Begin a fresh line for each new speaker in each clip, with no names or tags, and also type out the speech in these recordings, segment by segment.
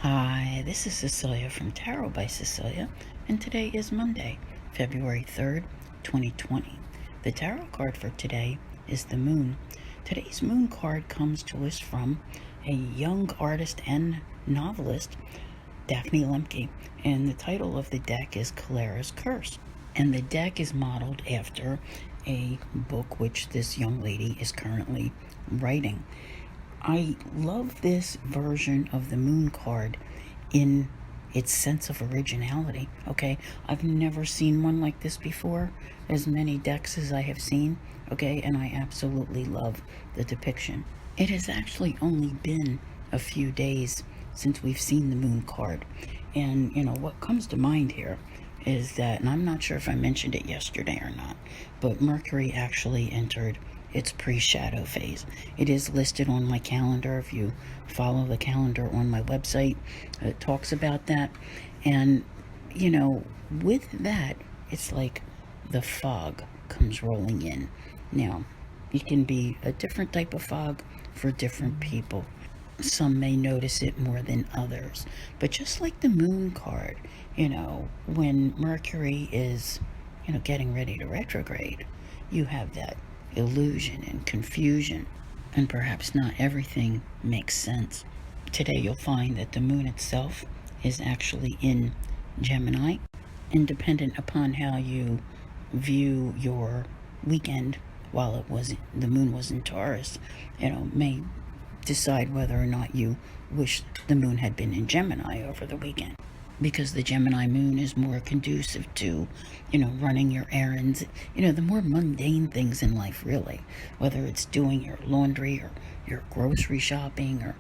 Hi, this is Cecilia from Tarot by Cecilia, and today is Monday, February 3rd, 2020. The tarot card for today is the Moon. Today's Moon card comes to us from a young artist and novelist, Daphne Lemke, and the title of the deck is Kalera's Curse. And the deck is modeled after a book which this young lady is currently writing. I love this version of the Moon card in its sense of originality. Okay, I've never seen one like this before, as many decks as I have seen. Okay, and I absolutely love the depiction. It has actually only been a few days since we've seen the Moon card, and what comes to mind here is that, and I'm not sure if I mentioned it yesterday or not, but Mercury actually entered its pre-shadow phase. It is listed on my calendar. If you follow the calendar on my website, it talks about that. And with that, it's like the fog comes rolling in. Now, it can be a different type of fog for different people. Some may notice it more than others, but just like the Moon card, when Mercury is getting ready to retrograde, you have that illusion and confusion, and perhaps not everything makes sense. Today you'll find that the Moon itself is actually in Gemini, and dependent upon how you view your weekend while the Moon was in Taurus, may decide whether or not you wish the Moon had been in Gemini over the weekend, because the Gemini moon is more conducive to, running your errands, the more mundane things in life, really, whether it's doing your laundry or your grocery shopping or,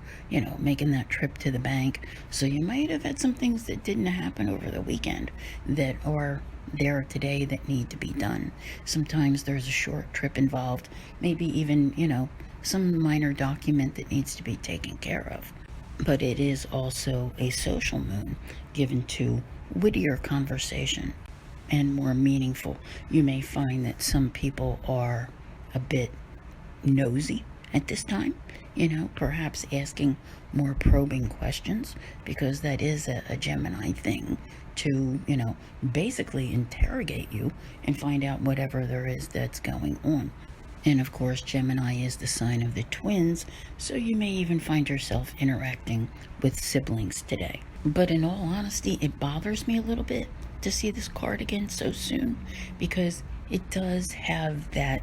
making that trip to the bank. So you might have had some things that didn't happen over the weekend that are there today that need to be done. Sometimes there's a short trip involved, maybe even, some minor document that needs to be taken care of. But it is also a social moon given to wittier conversation and more meaningful. You may find that some people are a bit nosy at this time, perhaps asking more probing questions, because that is a Gemini thing to, basically interrogate you and find out whatever there is that's going on. And of course, Gemini is the sign of the twins, so you may even find yourself interacting with siblings today. But in all honesty, it bothers me a little bit to see this card again so soon, because it does have that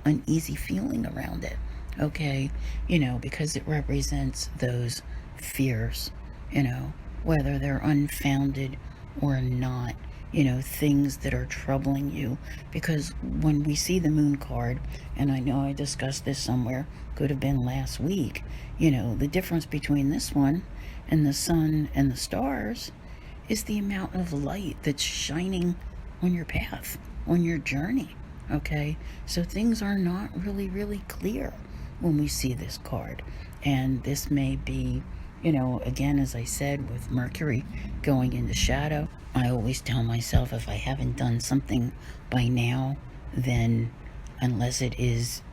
uneasy feeling around it, okay? Because it represents those fears, whether they're unfounded or not, things that are troubling you. Because when we see the Moon card, and I know I discussed this somewhere, could have been last week, the difference between this one and the sun and the stars is the amount of light that's shining on your path, on your journey, okay? So things are not really, really clear when we see this card. And this may be, again, as I said, with Mercury going into shadow, I always tell myself, if I haven't done something by now, then unless it is,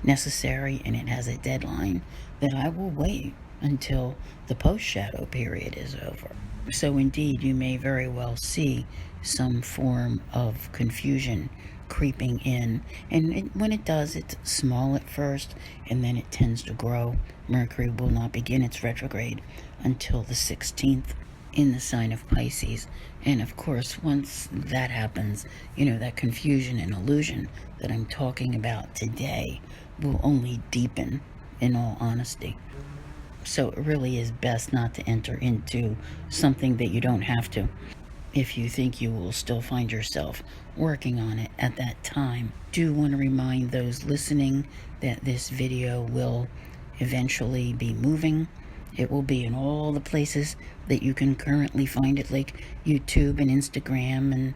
necessary and it has a deadline, then I will wait until the post-shadow period is over. So indeed, you may very well see some form of confusion creeping in, and when it does, it's small at first, and then it tends to grow. Mercury will not begin its retrograde until the 16th in the sign of Pisces. And of course, once that happens, that confusion and illusion that I'm talking about today will only deepen, in all honesty. So it really is best not to enter into something that you don't have to, if you think you will still find yourself working on it at that time. Do want to remind those listening that this video will eventually be moving. It will be in all the places that you can currently find it, like YouTube and Instagram and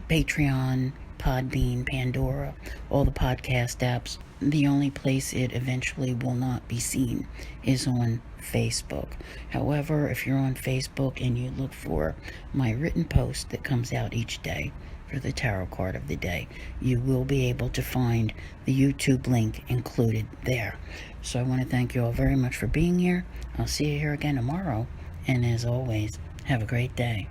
Patreon, Podbean, Pandora, all the podcast apps. The only place it eventually will not be seen is on Facebook. However, if you're on Facebook and you look for my written post that comes out each day after the tarot card of the day. You will be able to find the YouTube link included there. So I want to thank you all very much for being here. I'll see you here again tomorrow. And as always, have a great day.